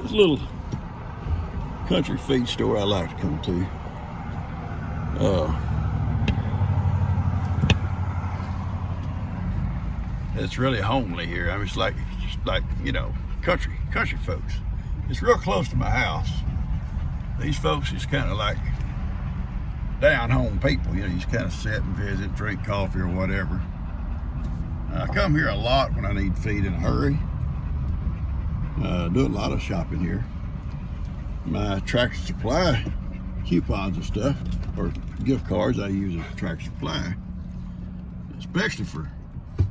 It's a little country feed store I like to come to. It's really homely here. I mean, it's just like, you know, country folks. It's real close to my house. These folks is kind of like down home people. You know, you just kind of sit and visit, drink coffee or whatever. I come here a lot when I need feed in a hurry. Do a lot of shopping here. My Tractor Supply coupons and stuff, or gift cards, I use at Tractor Supply, especially for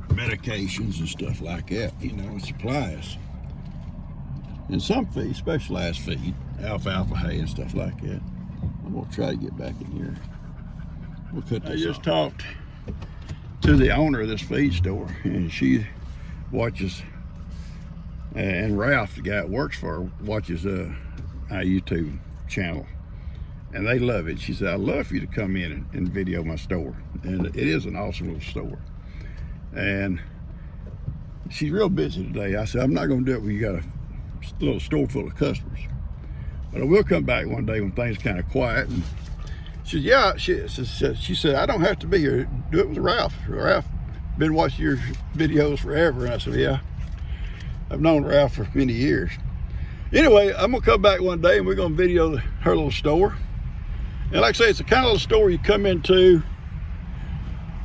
medications and stuff like that, you know, and supplies. And some feed, specialized feed, alfalfa hay and stuff like that. I'm gonna try to get back in here. We'll cut this. I just talked to the owner of this feed store, and she watches, and Ralph, the guy that works for her, watches our YouTube channel, and they love it. She said, I'd love for you to come in and video my store. And it is an awesome little store. And she's real busy today. I said, I'm not gonna do it when you got a little store full of customers, but I will come back one day when things kind of quiet. And she said, yeah, she said, I don't have to be here. Do it with Ralph. Ralph been watching your videos forever. And I said, yeah, I've known Ralph for many years. Anyway, I'm gonna come back one day and we're gonna video her little store. And like I say, it's the kind of little store you come into,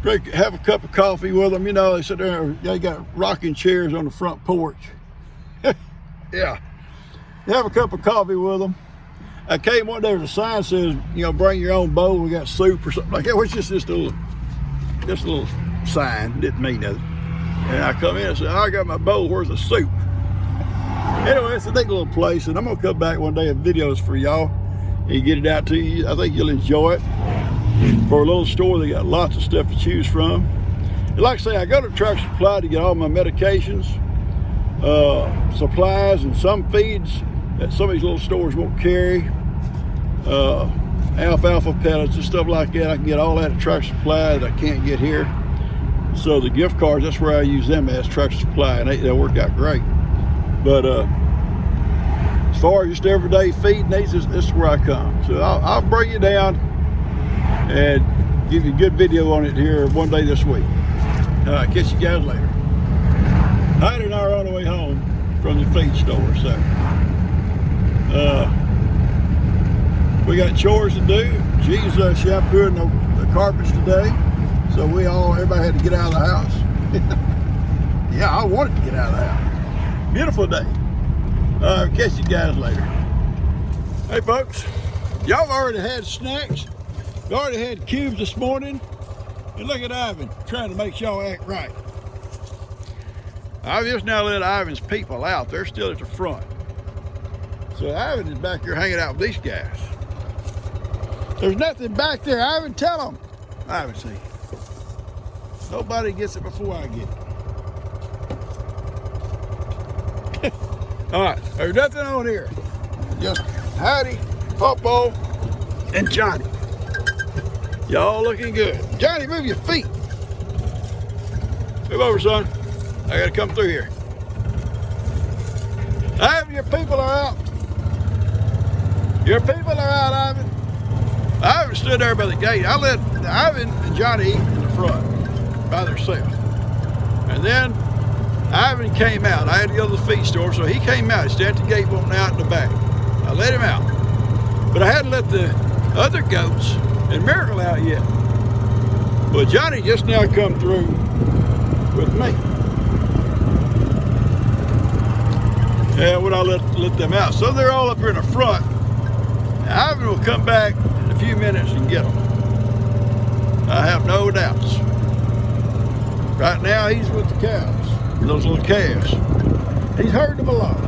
drink, have a cup of coffee with them. You know, they sit there, they got rocking chairs on the front porch. Yeah, you have a cup of coffee with them. I came one day, there's a sign says, you know, bring your own bowl. We got soup or something like that. It was just this little sign, didn't mean nothing. And I come in and said, I got my bowl, where's the soup? Anyway, it's a neat little place, and I'm gonna come back one day and videos for y'all and get it out to you. I think you'll enjoy it. For a little store, they got lots of stuff to choose from. And like I say, I go to Tractor Supply to get all my medications, supplies, and some feeds that some of these little stores won't carry. Alfalfa pellets and stuff like that. I can get all that at Tractor Supply that I can't get here. So the gift cards, that's where I use them as, Tractor Supply, and they'll work out great. But as far as just everyday feed needs, this is where I come. So I'll bring you down and give you a good video on it here one day this week. Catch you guys later. Heidi and I are on the way home from the feed store, so we got chores to do. She's shampooing the carpets today, so everybody had to get out of the house. Yeah, I wanted to get out of the house. Beautiful day. Catch you guys later. Hey folks, y'all already had snacks. You already had cubes this morning. And look at Ivan trying to make y'all act right. I've just now let Ivan's people out. They're still at the front. So Ivan is back here hanging out with these guys. There's nothing back there. Ivan, tell them. Ivan, see. Nobody gets it before I get it. All right, there's nothing on here. Just Heidi, Popo, and Johnny. Y'all looking good. Johnny, move your feet. Move over, son. I gotta come through here. Ivan, your people are out. Your people are out, Ivan. Ivan stood there by the gate. I let Ivan and Johnny eat in the front by themselves. And then Ivan came out. I had to go to the feed store, so he came out. He stayed at the gate, went out in the back. I let him out. But I hadn't let the other goats and Miracle out yet. But Johnny just now come through with me. And when I let them out. So they're all up here in the front. Ivan will come back in a few minutes and get them. I have no doubts. Right now he's with the cows, those little calves. He's herding them along.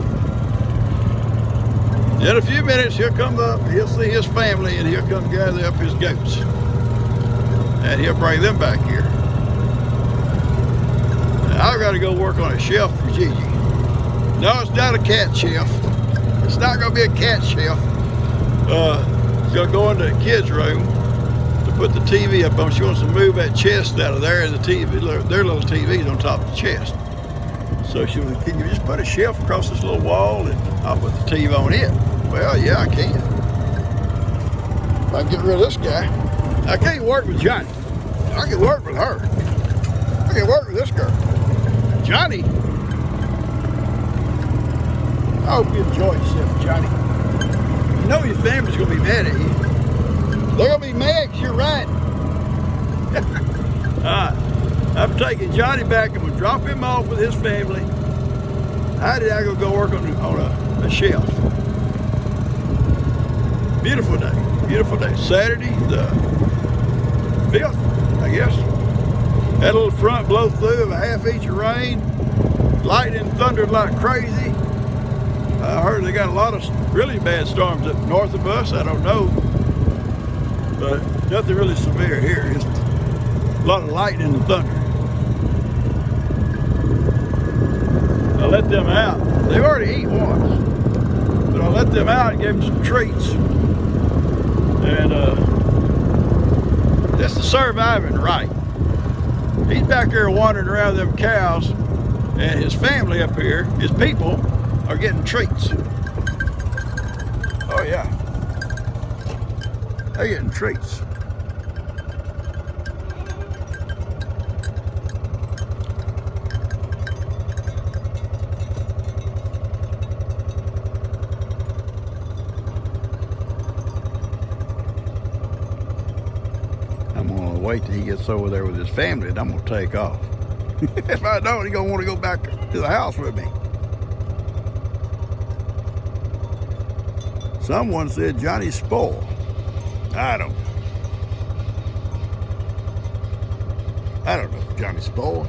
In a few minutes he'll come up, he'll see his family, and he'll come gather up his goats. And he'll bring them back here. Now, I've got to go work on a shelf for Gigi. No, it's not a cat shelf. It's not going to be a cat shelf. She's going to go into the kids' room to put the TV up on. She wants to move that chest out of there, and the TV, their little TV's on top of the chest. So she was, can you just put a shelf across this little wall and I'll put the TV on it? Well, yeah, I can. If I get rid of this guy, I can't work with Johnny. I can work with her. I can work with this girl. Johnny, I hope you enjoy yourself, Johnny. You know your family's gonna be mad at you. They're gonna be mad because you're right. I'm taking Johnny back. I'm gonna drop him off with his family. How did I go work on a shelf? Beautiful day, beautiful day. Saturday, the 5th, I guess. Had a little front blow through of a ½ inch of rain. Lightning thundered like crazy. I heard they got a lot of really bad storms up north of us. I don't know, but nothing really severe here. Just a lot of lightning and thunder. I let them out. They've already eaten once, but I let them out and gave them some treats. And that's the surviving right. He's back there wandering around them cows, and his family up here, his people, are getting treats. Oh yeah, they're getting treats. I'm gonna wait till he gets over there with his family and I'm gonna take off. If I don't, he's gonna want to go back to the house with me. Someone said Johnny's spoiled. I don't know if Johnny's spoiled.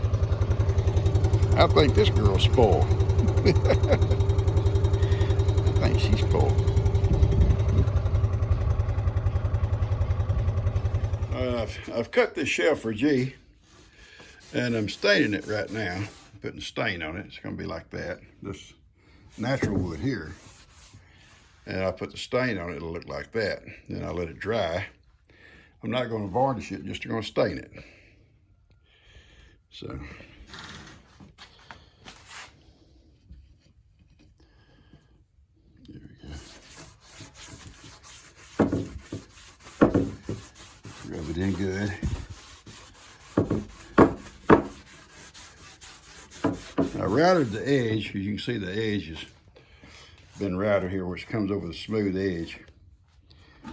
I think this girl's spoiled. I think she's spoiled. I've cut this shelf for G, and I'm staining it right now. Putting a stain on it. It's gonna be like that. This natural wood here. And I put the stain on it, it'll look like that. Then I let it dry. I'm not gonna varnish it, just gonna stain it. So. There we go. Rub it in good. I routed the edge, as you can see the edge has been routed here, which comes over the smooth edge.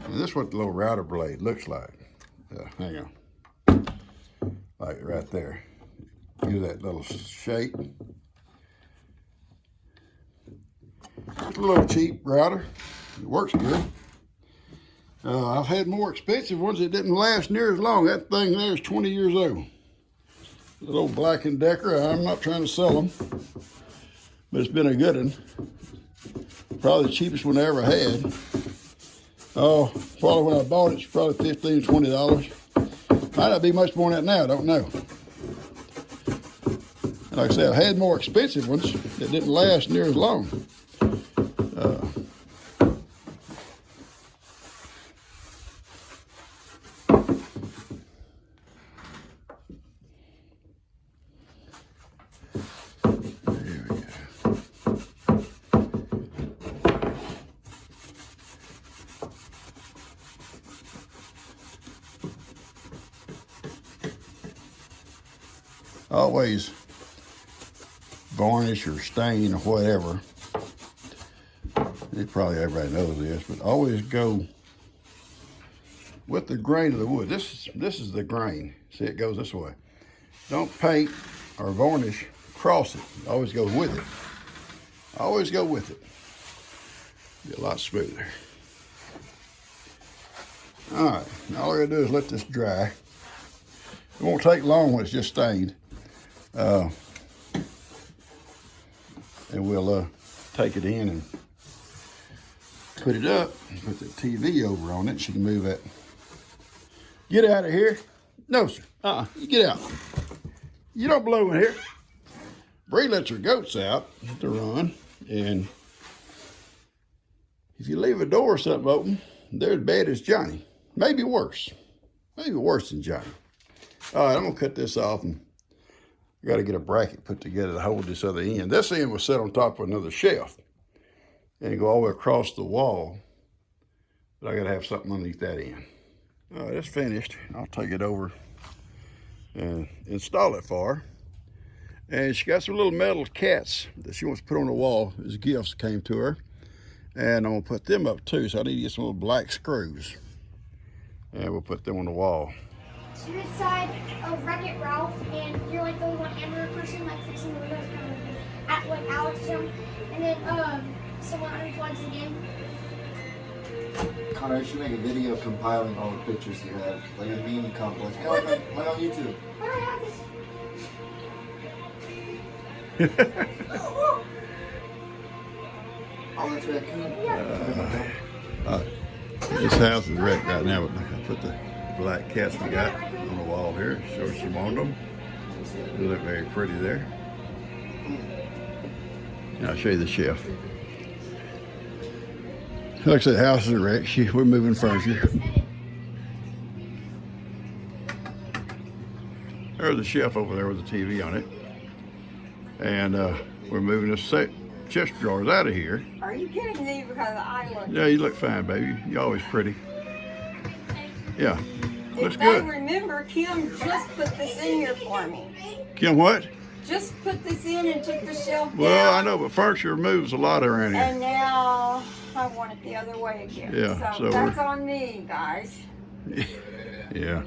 And this is what the little router blade looks like. Hang on. Like right there. Give that little shape. It's a little cheap router. It works good. I've had more expensive ones that didn't last near as long. That thing there is 20 years old. A little Black & Decker. I'm not trying to sell them, but it's been a good one. Probably the cheapest one I ever had. Oh, probably when I bought it, it's probably $15, $20. Might not be much more than that now, I don't know. And like I said, I've had more expensive ones that didn't last near as long. Always varnish or stain or whatever. Probably everybody knows this, but always go with the grain of the wood. This is the grain. See, it goes this way. Don't paint or varnish across it. Always go with it. Always go with it. Be a lot smoother. All right, now all I gotta do is let this dry. It won't take long when it's just stained. And we'll take it in and put it up, put the TV over on it. She can move that. Get out of here. No, sir. You get out. You don't belong in here. Bree lets her goats out to run, and if you leave a door or something open, they're as bad as Johnny. Maybe worse. Maybe worse than Johnny. All right, I'm gonna cut this off and I got to get a bracket put together to hold this other end. This end was set on top of another shelf and go all the way across the wall. But I got to have something underneath that end. All right, it's finished. I'll take it over and install it for her. And she got some little metal cats that she wants to put on the wall as gifts came to her. And I'm gonna put them up too, so I need to get some little black screws. And we'll put them on the wall. So you're inside of Wreck-It Ralph, and you're like the only one hammer person, like fixing the windows, kind of at like Alex jump, and then someone unplugs again. Connor, I should make a video compiling all the pictures you have, like a meme complex. Kind of like mine on YouTube. Why do I have this? Oh, that's raccoon. This house is wrecked right now, but I put the black cats we got on the wall here. So she wanted them. They look very pretty there. And I'll show you the shelf. Like I said, the house is wrecked. We're moving furniture. There's a shelf over there with a TV on it. And we're moving this chest drawers out of here. Are you kidding me? Because I look. Yeah, you look fine, baby. You're always pretty. Yeah, looks If good. I remember, Kim just put this in here for me. Kim, what? Just put this in and took the shelf down. Well, I know, but furniture moves a lot around here. And now I want it the other way again. Yeah, so that's on me, guys. Yeah.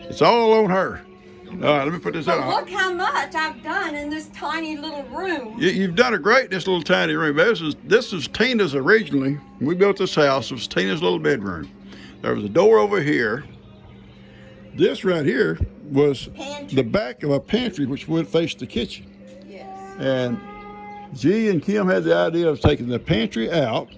It's all on her. All right, let me put this But out. look how much I've done in this tiny little room. You've done a great in this little tiny room. This is Tina's originally. When we built this house, it was Tina's little bedroom. There was a door over here. This right here was Pantry. the back of a pantry which would face the kitchen. Yes. And G and Kim had the idea of taking the pantry out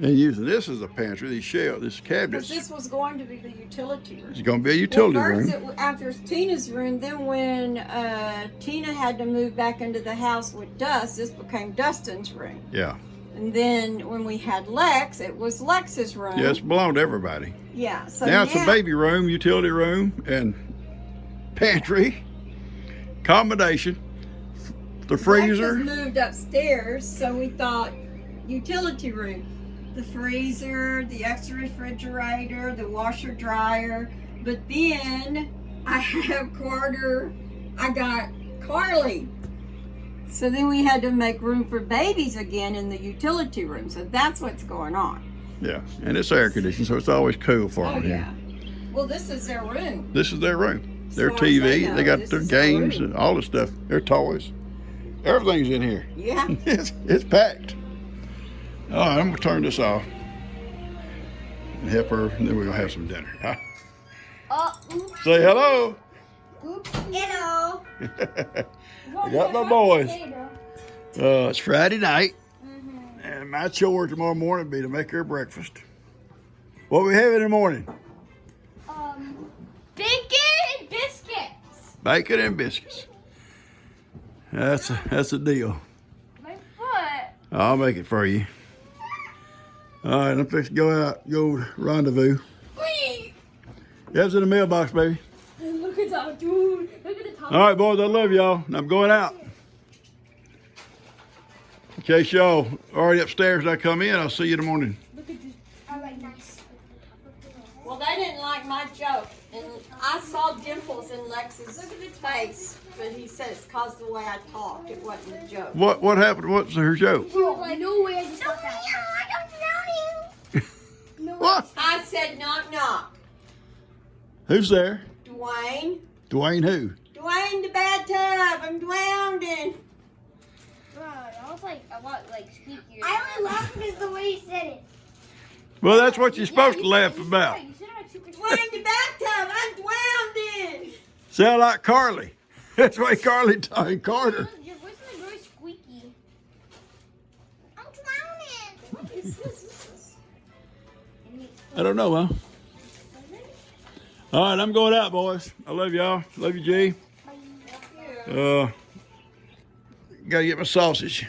and using this as a pantry, these cabinets. Because this was going to be the utility room. It's going to be a utility room. After Tina's room, then when Tina had to move back into the house with Dust, this became Dustin's room. Yeah. And then when we had Lex, it was Lex's room. Yeah, it's belonged to everybody. Yeah. So Now it's a baby room, utility room, and pantry combination. The freezer. Lex has moved upstairs, so we thought utility room. The freezer, the extra refrigerator, the washer dryer. But then I have I got Carly. So then we had to make room for babies again in the utility room. So that's what's going on. Yeah, and it's air conditioned, so it's always cool for them yeah. here. Well, this is their room. This is their room. Their As far as TV, they know, they got this their is their games room. and all the stuff. Their toys. Everything's in here. Yeah. It's packed. All right, I'm gonna turn this off and help her, and then we're gonna have some dinner. Huh? Oops. Say hello. Oops. Hello. I got my boys. It's Friday night, and my chore tomorrow morning will be to make her breakfast. What we have in the morning? Bacon and biscuits. Bacon and biscuits. That's a deal. My foot. I'll make it for you. All right, I'm fixing to go rendezvous. Wait. That's in the mailbox, baby. Look at that, dude. Look at the top. All right, boys, I love y'all. I'm going out. In case y'all already upstairs and I come in, I'll see you in the morning. Look at this. All right, nice. Well, they didn't like my joke. And I saw dimples in Lex's face. But he said it's because of the way I talked. It wasn't a joke. What happened? What's her joke? Bro, no way I just thought that. I'm drowning. No way. What? I said knock knock. Who's there? Dwayne. Dwayne who? Dwayne the bathtub. I'm drowning. Bro, that was like a lot like squeakier. I only laughed because the way he said it. Well, that's what you're supposed to laugh about. You said it like super Dwayne the bathtub. I'm drowning. Sound like Carly. That's why Carly talking Carter. Your voice is very squeaky. I'm drowning. What is this? I don't know, huh? All right, I'm going out, boys. I love y'all. Love you, G. Gotta get my sausage,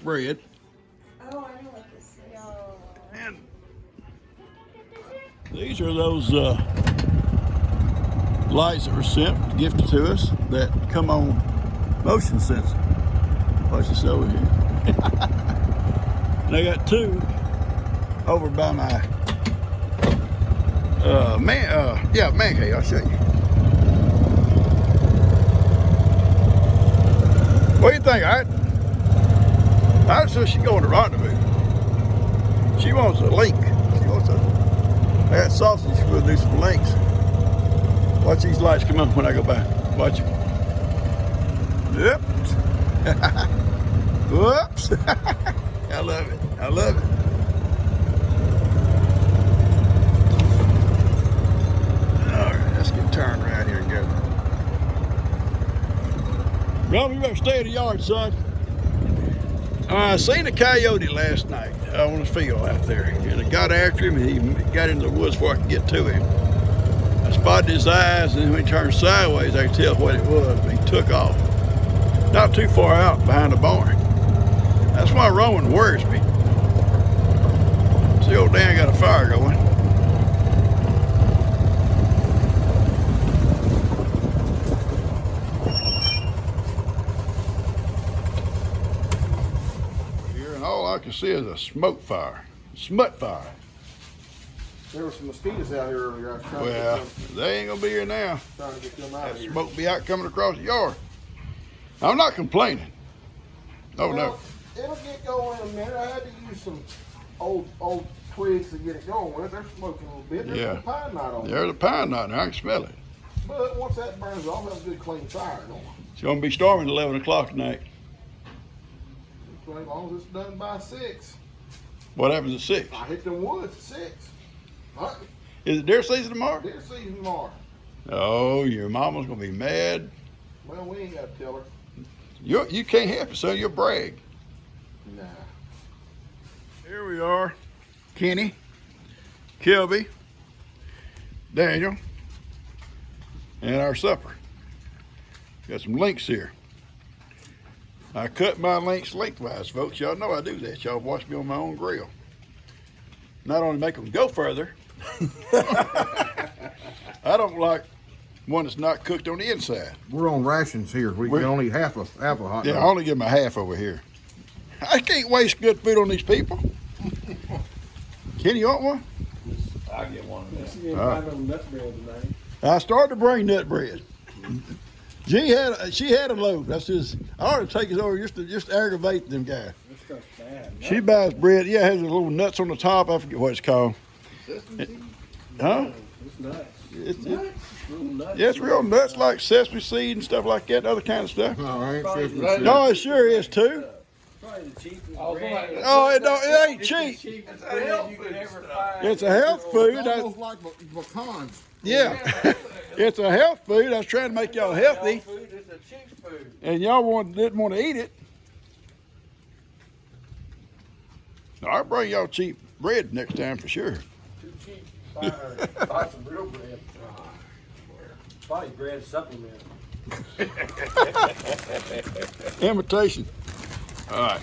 bread, Oh, I know what this is. and these are those lights that were sent, gifted to us, that come on motion sensor. Watch this over here. And I got two over by my man cave. I'll show you. What do you think, Art? I said she's going to rendezvous. She wants a link. She wants a. I got sausage. We'll do some links. Watch these lights come on when I go by. Watch it. Yep. Whoops. I love it. I love it. All right, let's get turned around here and go. Well, we better stay in the yard, son. I seen a coyote last night on the field out there, and I got after him, and he got into the woods before I could get to him. I spotted his eyes, and then when he turned sideways, I could tell what it was, but he took off. Not too far out behind the barn. That's why Rowan worries me. See, old Dan got a fire going. All I can see is a smoke fire, smut fire. There were some mosquitoes out here earlier. I was trying Well, to get them, they ain't gonna be here now. trying to get them out That of here. smoke be out coming across the yard. I'm not complaining. Oh no. Well, it'll get going in a minute. I had to use some old twigs to get it going with. They're smoking a little bit. There's Yeah. a pine knot on There's a pine knot there. I can smell it. But once that burns off, that's a good clean fire going. It's gonna be storming at 11 o'clock tonight. As long as it's done by 6. What happens at 6? I hit the woods at 6. Huh? Is it deer season tomorrow? Deer season tomorrow. Oh, your mama's gonna be mad. Well, we ain't got to tell her. You can't help it, son. You'll brag. Nah. Here we are. Kenny, Kelby, Daniel, and our supper. Got some links here. I cut my links lengthwise, folks. Y'all know I do that. Y'all watch me on my own grill. Not only make them go further, I don't like one that's not cooked on the inside. We're on rations here. We can only eat half a hot Yeah, I dog. only give them a half over here. I can't waste good food on these people. Kenny, you want one? I'll get one of them. I started to bring nut bread. She had a loaf. That's just I ought to take it over just to aggravate them guys. She buys bread. Yeah, it has the little nuts on the top. I forget what it's called. Huh? It's nuts. It's Real nuts. yeah, it's real nuts like sesame seed and stuff like that, and other kind of stuff. All right, Probably sesame right. seed. No, it sure is too. Probably the cheapest Oh, bread. Oh, it ain't It's cheap. the cheapest bread you could ever find. It's a health food. It's almost like pecans. Yeah, it's a health food. I was trying to make y'all healthy, Health food is a cheap food. and y'all didn't want to eat it. I'll bring y'all cheap bread next time for sure. Too cheap. Buy some real bread. Probably bread supplement. Imitation. All right.